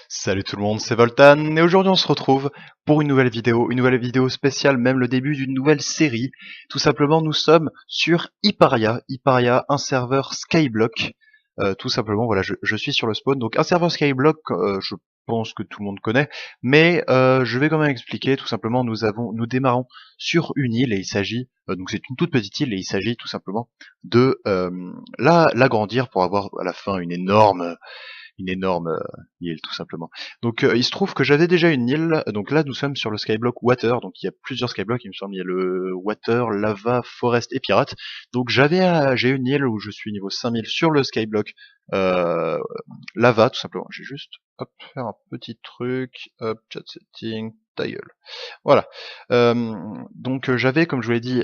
Salut tout le monde, c'est Voltan, et aujourd'hui on se retrouve pour une nouvelle vidéo spéciale, même le début d'une nouvelle série. Tout simplement, nous sommes sur Hyparia, un serveur Skyblock. Tout simplement, voilà, je suis sur le spawn. Donc un serveur Skyblock, je pense que tout le monde connaît, mais je vais quand même expliquer. Tout simplement, nous démarrons sur une île et il s'agit, donc c'est une toute petite île et il s'agit tout simplement de l'agrandir pour avoir à la fin une énorme île tout simplement. Donc il se trouve que j'avais déjà une île, donc là nous sommes sur le skyblock Water, donc il y a plusieurs skyblocks il me semble, il y a le Water, Lava, Forest et Pirate. Donc j'ai une île où je suis niveau 5000 sur le skyblock euh, Lava tout simplement. J'ai juste hop, faire un petit truc, hop, chat setting, ta gueule. Voilà. Donc j'avais, comme je vous l'ai dit,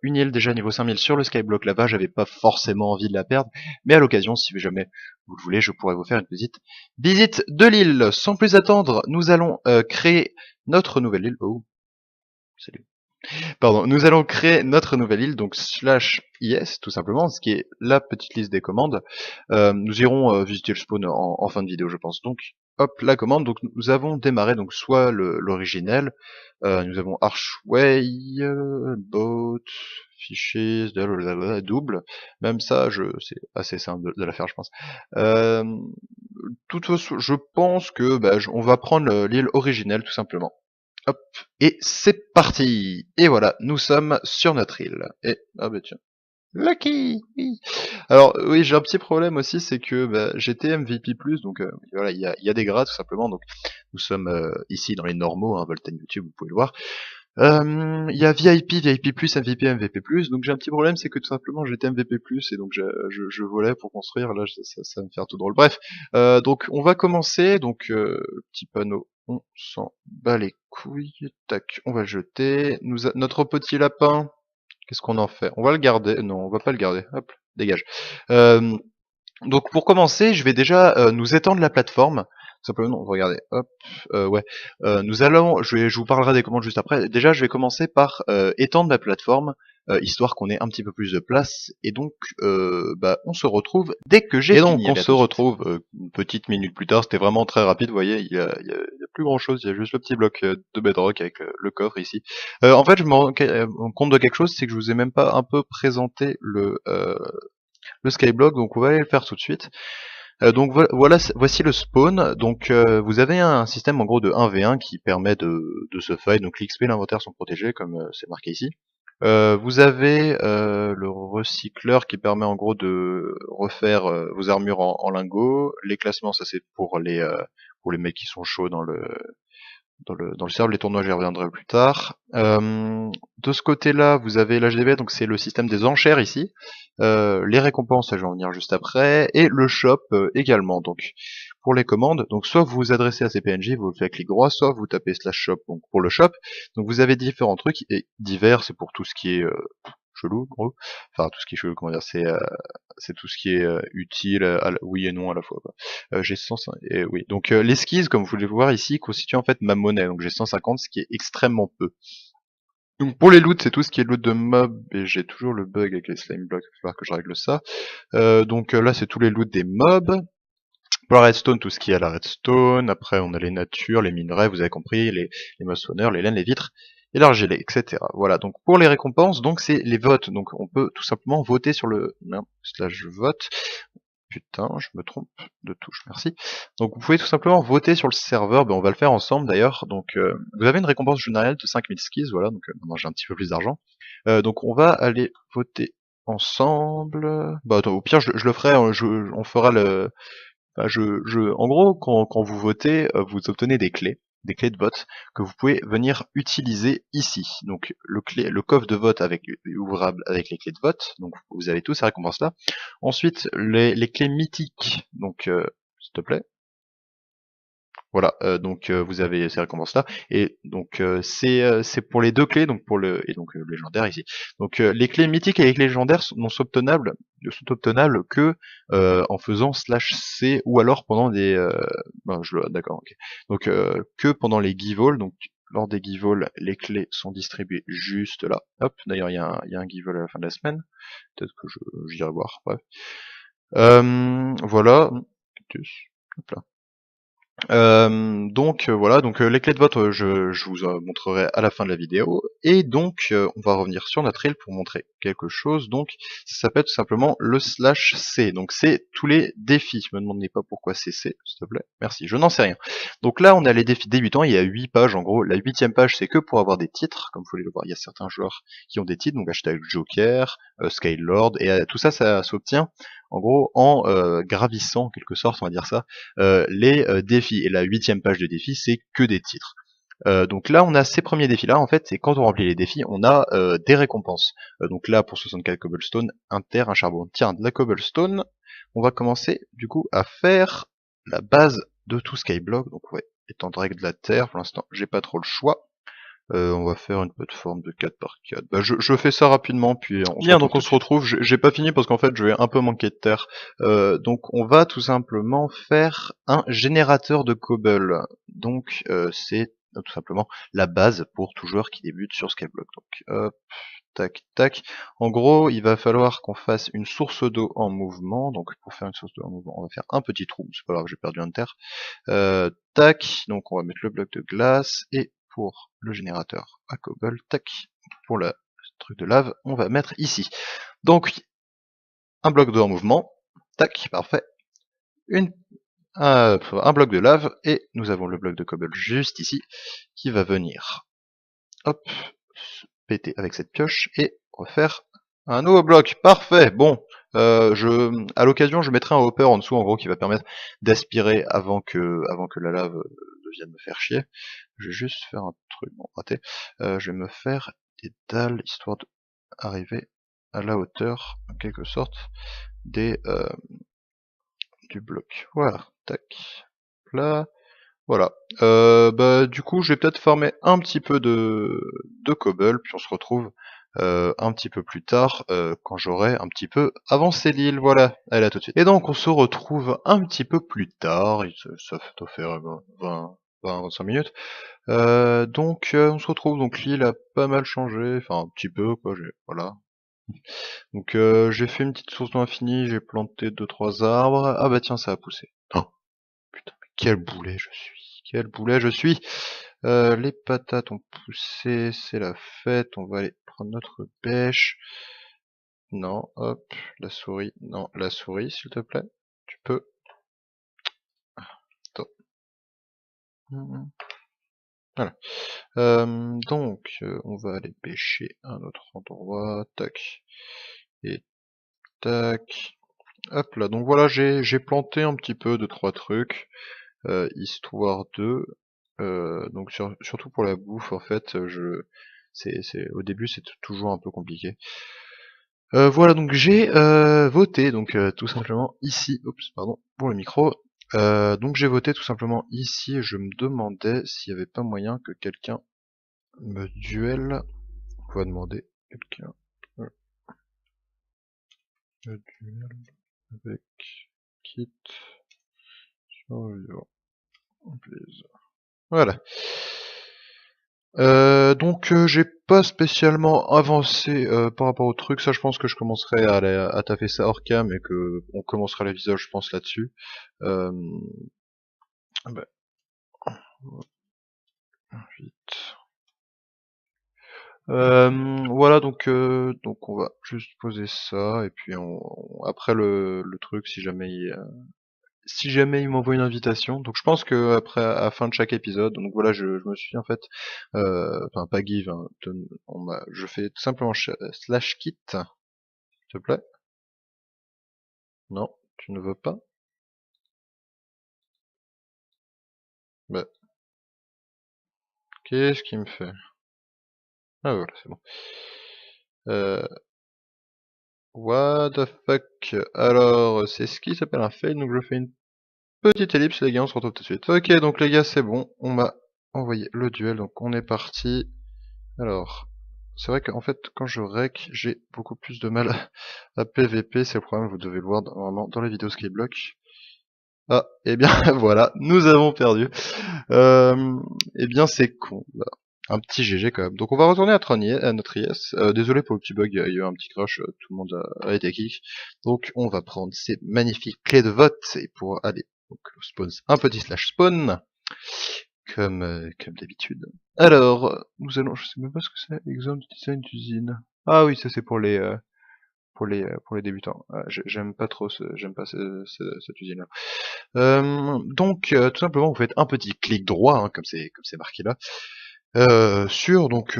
une île déjà niveau 5000 sur le skyblock là-bas, j'avais pas forcément envie de la perdre, mais à l'occasion, si jamais vous le voulez, je pourrais vous faire une petite visite de l'île. Sans plus attendre, nous allons créer notre nouvelle île. Oh, salut. Pardon, nous allons créer notre nouvelle île, donc slash is tout simplement, ce qui est la petite liste des commandes. Nous irons visiter le spawn en fin de vidéo, je pense. Donc, hop, la commande. Donc, nous avons démarré donc soit l'originel, nous avons archway, boat, fichiers, double. Même ça, c'est assez simple de la faire, je pense. Euh, toute façon, je pense que on va prendre l'île originelle tout simplement. Hop, et c'est parti. Et voilà, nous sommes sur notre île. Et ah bah tiens, Lucky. Oui. Alors oui, j'ai un petit problème aussi, c'est que j'étais MVP+, donc voilà, il y a des grades tout simplement. Donc nous sommes ici dans les normaux, hein, Voltan YouTube, vous pouvez le voir. Il y a VIP, VIP+, MVP, MVP+. Donc j'ai un petit problème, c'est que tout simplement j'étais MVP+, et donc je volais pour construire. Là, ça va me faire tout drôle. Bref, donc on va commencer. Donc petit panneau, on s'en bat les couilles. Tac, on va le jeter. Notre petit lapin, qu'est-ce qu'on en fait? On va le garder. Non, on va pas le garder. Hop, dégage. Euh, donc pour commencer, je vais déjà nous étendre la plateforme. Simplement, regardez, hop, ouais. Je vous parlerai des commandes juste après. Déjà, je vais commencer par étendre ma plateforme, histoire qu'on ait un petit peu plus de place. Et donc, on se retrouve dès que j'ai fini. Et donc, on se retrouve une petite minute plus tard. C'était vraiment très rapide, vous voyez. Il y a plus grand chose. Il y a juste le petit bloc de bedrock avec le coffre ici. En fait, je me rends compte de quelque chose, c'est que je vous ai même pas un peu présenté le skyblock, donc on va aller le faire tout de suite. Donc voilà, voici le spawn. Donc vous avez un système en gros de 1v1 qui permet de se fight. Donc l'XP et l'inventaire sont protégés comme c'est marqué ici. Vous avez le recycleur qui permet en gros de refaire vos armures en lingots. Les classements, ça c'est pour les mecs qui sont chauds dans le serve, les tournois j'y reviendrai plus tard. De ce côté-là, vous avez l'HDB, donc c'est le système des enchères ici. Les récompenses, ça je vais en venir juste après, et le shop également. Donc pour les commandes, donc soit vous vous adressez à ces PNJ, vous le faites avec clic droit, soit vous tapez slash shop donc pour le shop. Donc vous avez différents trucs, et divers c'est pour tout ce qui est chelou, gros. Enfin tout ce qui est chelou, comment dire, c'est tout ce qui est utile, oui et non à la fois, quoi. J'ai 105, et oui. Donc l'esquisse, comme vous pouvez le voir ici, constitue en fait ma monnaie. Donc j'ai 150, ce qui est extrêmement peu. Donc pour les loots, c'est tout ce qui est loot de mobs, et j'ai toujours le bug avec les slime blocks, il va falloir que je règle ça. Donc là, c'est tous les loots des mobs. Pour la redstone, tout ce qui est à la redstone. Après, on a les natures, les minerais, vous avez compris, les moissonneurs, les laines, les vitres, et l'argile, etc. Voilà, donc pour les récompenses, donc c'est les votes. Donc on peut tout simplement voter sur le... Non, slash vote. Putain, je me trompe de touche, merci. Donc vous pouvez tout simplement voter sur le serveur, on va le faire ensemble d'ailleurs. Donc vous avez une récompense générale de 5000 skis, voilà, donc maintenant j'ai un petit peu plus d'argent. Donc on va aller voter ensemble. Bah attends, au pire je le ferai, on fera le... Enfin, en gros, quand vous votez, vous obtenez des clés de vote que vous pouvez venir utiliser ici. Donc le coffre de vote ouvrable avec les clés de vote. Donc vous avez tous ces récompenses là. Ensuite les clés mythiques. Donc s'il te plaît. Voilà, donc vous avez ces récompenses-là, et donc c'est pour les deux clés, donc pour le légendaire ici. Donc les clés mythiques et les clés légendaires ne sont obtenables que en faisant slash C ou alors pendant des d'accord, ok. Donc que pendant les give all, donc lors des give all, les clés sont distribuées juste là. Hop, d'ailleurs il y a un give all à la fin de la semaine, peut-être que j'irai voir, bref. Voilà. Hop là. Voilà, les clés de vote, je vous en montrerai à la fin de la vidéo. Et donc, on va revenir sur notre île pour montrer quelque chose. Donc, ça s'appelle tout simplement le /C. Donc, c'est tous les défis. Me demandez pas pourquoi c'est C, s'il te plaît. Merci, je n'en sais rien. Donc là, on a les défis débutants. Il y a 8 pages en gros. La 8e page, c'est que pour avoir des titres. Comme vous pouvez le voir, il y a certains joueurs qui ont des titres. Donc, hashtag Joker, Skylord, et tout ça, ça s'obtient en gros en gravissant en quelque sorte, on va dire ça, les défis. Et la 8e page de défis, c'est que des titres. Donc là, on a ces premiers défis-là. En fait, c'est quand on remplit les défis, on a des récompenses. Donc là, pour 64 cobblestone, un charbon. Tiens, de la cobblestone, on va commencer du coup à faire la base de tout Skyblock. Donc ouais, étendre avec de la terre, pour l'instant, j'ai pas trop le choix. On va faire une plateforme de 4 par 4. Bah, je fais ça rapidement, puis on se retrouve. Donc on se retrouve. J'ai pas fini parce qu'en fait, je vais un peu manquer de terre. Donc on va tout simplement faire un générateur de cobble. Donc c'est tout simplement la base pour tout joueur qui débute sur Skyblock. Donc hop, tac, tac. En gros, il va falloir qu'on fasse une source d'eau en mouvement. Donc pour faire une source d'eau en mouvement, on va faire un petit trou. C'est pas grave, j'ai perdu un de terre. Tac, donc on va mettre le bloc de glace, et pour le générateur à cobble, tac, pour le truc de lave, on va mettre ici. Donc, un bloc d'eau en mouvement, tac, parfait, un bloc de lave, et nous avons le bloc de cobble juste ici, qui va venir, hop, péter avec cette pioche, et refaire un nouveau bloc, parfait, bon, à l'occasion, je mettrai un hopper en dessous, en gros, qui va permettre d'aspirer avant que la lave vienne me faire chier. Je vais juste faire un truc, bon, raté. Je vais me faire des dalles, histoire d'arriver à la hauteur, en quelque sorte, du bloc. Voilà, tac, là, voilà. Du coup, je vais peut-être farmer un petit peu de cobble, puis on se retrouve un petit peu plus tard, quand j'aurai un petit peu avancé l'île. Voilà, allez, à tout de suite. Et donc, on se retrouve un petit peu plus tard, ça doit faire 20-25 minutes. On se retrouve, donc l'île a pas mal changé, enfin un petit peu quoi, voilà. Donc j'ai fait une petite source d'eau infinie, j'ai planté 2-3 arbres. Ah bah tiens, ça a poussé. Oh, putain, mais quel boulet je suis, quel boulet je suis. Les patates ont poussé, c'est la fête, on va aller prendre notre bêche. Non, hop, la souris, non, la souris s'il te plaît, tu peux. Attends. Voilà. On va aller pêcher à un autre endroit, tac, et tac, hop là, donc voilà, j'ai planté un petit peu de 3 trucs, histoire de, donc surtout pour la bouffe, en fait, au début c'est toujours un peu compliqué. Voilà, donc j'ai voté, donc tout simplement ici, oups, pardon, pour le micro, donc j'ai voté tout simplement ici, et je me demandais s'il n'y avait pas moyen que quelqu'un me duel. On va demander quelqu'un me duel avec kit survivant, please. Voilà. J'ai pas spécialement avancé par rapport au truc. Ça, je pense que je commencerai à taffer ça hors cam, et que on commencera l'épisode, je pense, là-dessus. Bah, vite. Voilà, donc on va juste poser ça, et puis après le truc, si jamais il m'envoie une invitation. Donc je pense que après, à la fin de chaque épisode, donc voilà, je me suis en fait, enfin pas give, hein, je fais tout simplement /kit, s'il te plaît. Non, tu ne veux pas. Bah, qu'est-ce qu'il me fait? Ah voilà, c'est bon. What the fuck? Alors, c'est ce qui s'appelle un fail, donc je fais une petite ellipse, les gars, on se retrouve tout de suite. Ok, donc les gars, c'est bon, on m'a envoyé le duel, donc on est parti. Alors, c'est vrai qu'en fait, quand je rec, j'ai beaucoup plus de mal à PVP, c'est le problème, vous devez le voir normalement dans les vidéos Skyblock. Ah, et bien voilà, nous avons perdu. Eh bien c'est con, là. Un petit GG quand même. Donc on va retourner à notre IS. Désolé pour le petit bug, il y a eu un petit crash, tout le monde a été kick. Donc on va prendre ces magnifiques clés de vote, et pour aller Donc spawn, un petit slash spawn, comme d'habitude. Alors, nous allons, je sais même pas ce que c'est, exemple design d'usine. Ah oui, ça c'est pour les débutants. J'aime pas trop cette usine là. Donc tout simplement vous faites un petit clic droit, hein, comme c'est marqué là, sur donc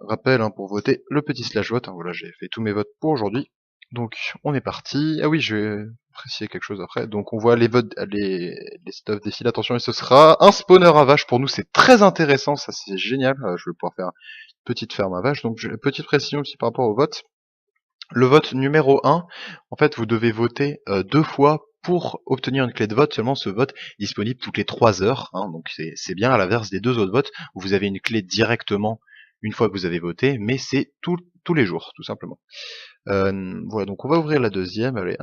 rappel, hein, pour voter le petit slash vote, hein, voilà, j'ai fait tous mes votes pour aujourd'hui. Donc on est parti. Ah oui, je vais préciser quelque chose après. Donc on voit les votes, les stuff défiler, attention, et ce sera un spawner à vache. Pour nous c'est très intéressant, ça c'est génial. Je vais pouvoir faire une petite ferme à vache. Donc petite précision aussi par rapport au vote. Le vote numéro 1, en fait, vous devez voter 2 fois pour obtenir une clé de vote. Seulement, ce vote est disponible toutes les 3 heures. Hein, donc c'est bien à l'inverse des 2 autres votes où vous avez une clé directement une fois que vous avez voté, mais c'est tous les jours, tout simplement. Voilà, donc on va ouvrir la deuxième. Allez,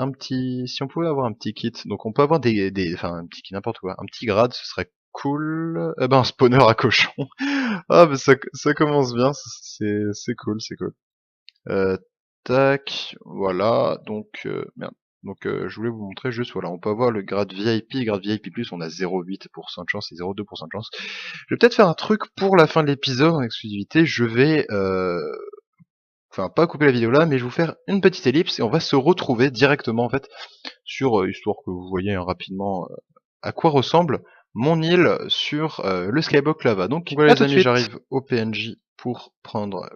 si on pouvait avoir un petit kit, donc on peut avoir enfin un petit kit n'importe quoi, un petit grade, ce serait cool. Eh ben, un spawner à cochon. Ah, mais ça commence bien, c'est cool, c'est cool. Euh, Tac, voilà, donc merde. Donc je voulais vous montrer juste, voilà, on peut avoir le grade VIP plus, on a 0,8% de chance et 0,2% de chance. Je vais peut-être faire un truc pour la fin de l'épisode en exclusivité, je vais, enfin pas couper la vidéo là, mais je vais vous faire une petite ellipse et on va se retrouver directement en fait sur, histoire que vous voyez, hein, rapidement à quoi ressemble mon île sur le Skyblock Lava. Donc voilà les amis, j'arrive au PNJ pour prendre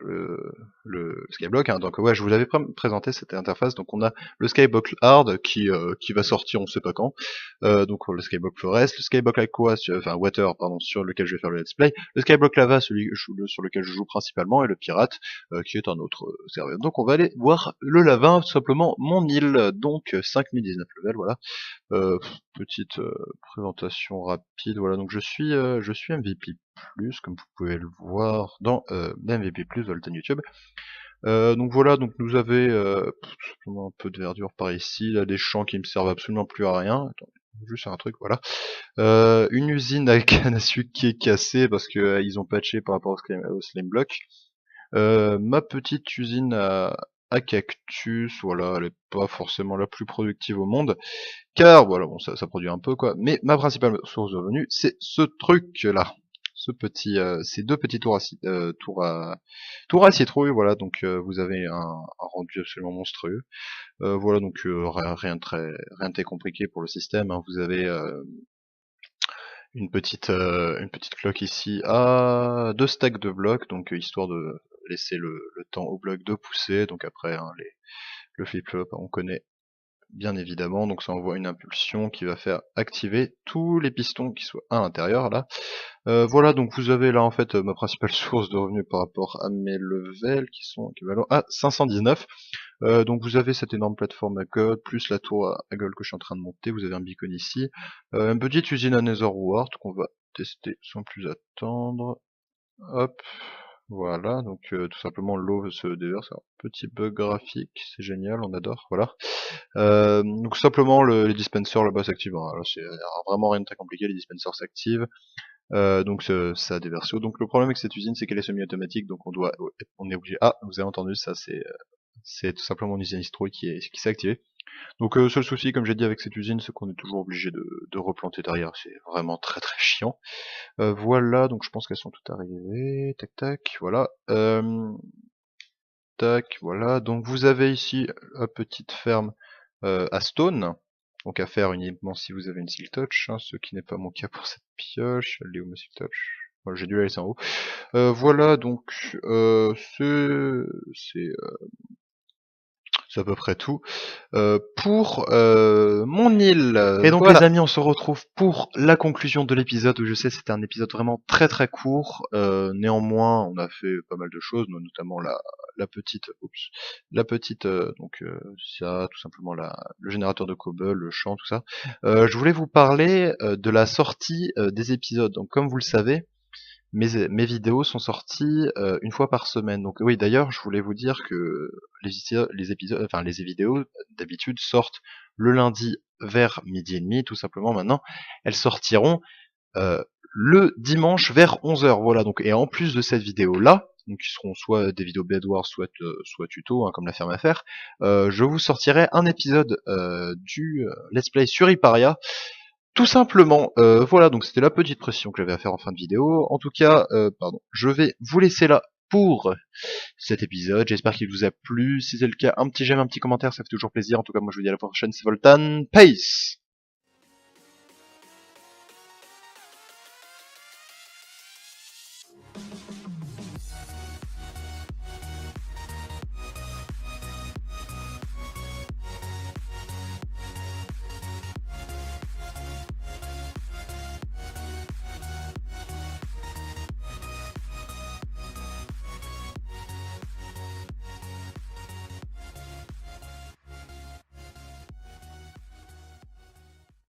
le Skyblock. Hein. Donc ouais, je vous avais présenté cette interface. Donc on a le Skyblock Hard qui va sortir on sait pas quand. Donc le Skyblock Forest, le Skyblock Aqua, enfin Water pardon, sur lequel je vais faire le let's play, le Skyblock Lava, sur lequel je joue principalement, et le Pirate qui est un autre serveur. Donc on va aller voir le lava, tout simplement mon île, donc 5019 level, voilà. Petite présentation rapide, voilà, donc je suis MVP+, comme vous pouvez le voir dans MVP+, de la chaîne YouTube. Donc voilà, donc nous avez un peu de verdure par ici, là des champs qui me servent absolument plus à rien. Attends, juste un truc, voilà. Une usine à canne à sucre qui est cassée parce que ils ont patché par rapport au Slime Block. Ma petite usine à cactus, voilà, elle est pas forcément la plus productive au monde, car voilà, bon, ça produit un peu quoi, mais ma principale source de revenus, c'est ce truc là, ces deux petits tours à citrouille, voilà, donc vous avez un rendu absolument monstrueux. Voilà, donc rien de très compliqué pour le système, hein. Vous avez une petite cloque ici à 2 stacks de blocs, donc histoire de laisser le temps au bloc de pousser. Donc après, hein, le flip-flop, on connaît bien évidemment, donc ça envoie une impulsion qui va faire activer tous les pistons qui soient à l'intérieur là. Voilà, donc vous avez là en fait ma principale source de revenus par rapport à mes levels qui sont équivalents à 519. Donc vous avez cette énorme plateforme à gold, plus la tour à gold que je suis en train de monter, vous avez un beacon ici, une petite usine à Nether Wart qu'on va tester sans plus attendre. Hop, voilà, donc tout simplement l'eau se déverse, un petit bug graphique, c'est génial, on adore, voilà. Donc simplement les dispensers là-bas s'activent, hein. Là c'est vraiment rien de très compliqué, les dispensers s'activent. Donc ça a des versos. Donc le problème avec cette usine c'est qu'elle est semi-automatique, donc on est obligé. Ah, vous avez entendu ça, c'est tout simplement une usine citrouille qui s'est activée. Donc seul souci, comme j'ai dit avec cette usine, c'est qu'on est toujours obligé de replanter derrière, c'est vraiment très très chiant. Voilà, donc je pense qu'elles sont toutes arrivées, tac tac, voilà. Tac, voilà, donc vous avez ici la petite ferme à stone, donc à faire uniquement si vous avez une silk touch, hein, ce qui n'est pas mon cas pour cette pioche. Elle est où ma silk touch? Voilà, j'ai dû la laisser en haut. Voilà, donc c'est à peu près tout pour mon île. Et donc voilà, les amis, on se retrouve pour la conclusion de l'épisode, où je sais c'était un épisode vraiment très très court. Néanmoins, on a fait pas mal de choses, notamment la petite donc ça, tout simplement le générateur de cobble, le champ, tout ça. Je voulais vous parler de la sortie des épisodes. Donc comme vous le savez, mes vidéos sont sorties une fois par semaine. Donc oui, d'ailleurs, je voulais vous dire que les vidéos d'habitude sortent le lundi vers midi et demi, tout simplement. Maintenant, elles sortiront le dimanche vers 11h. Voilà. Donc, et en plus de cette vidéo là, donc qui seront soit des vidéos Bedwars, soit tuto, hein, comme la ferme à faire, je vous sortirai un épisode du Let's Play sur Hyparia. Tout simplement, voilà, donc c'était la petite pression que j'avais à faire en fin de vidéo. En tout cas, pardon, je vais vous laisser là pour cet épisode. J'espère qu'il vous a plu. Si c'est le cas, un petit j'aime, un petit commentaire, ça fait toujours plaisir. En tout cas, moi je vous dis à la prochaine, c'est Voltan. Peace!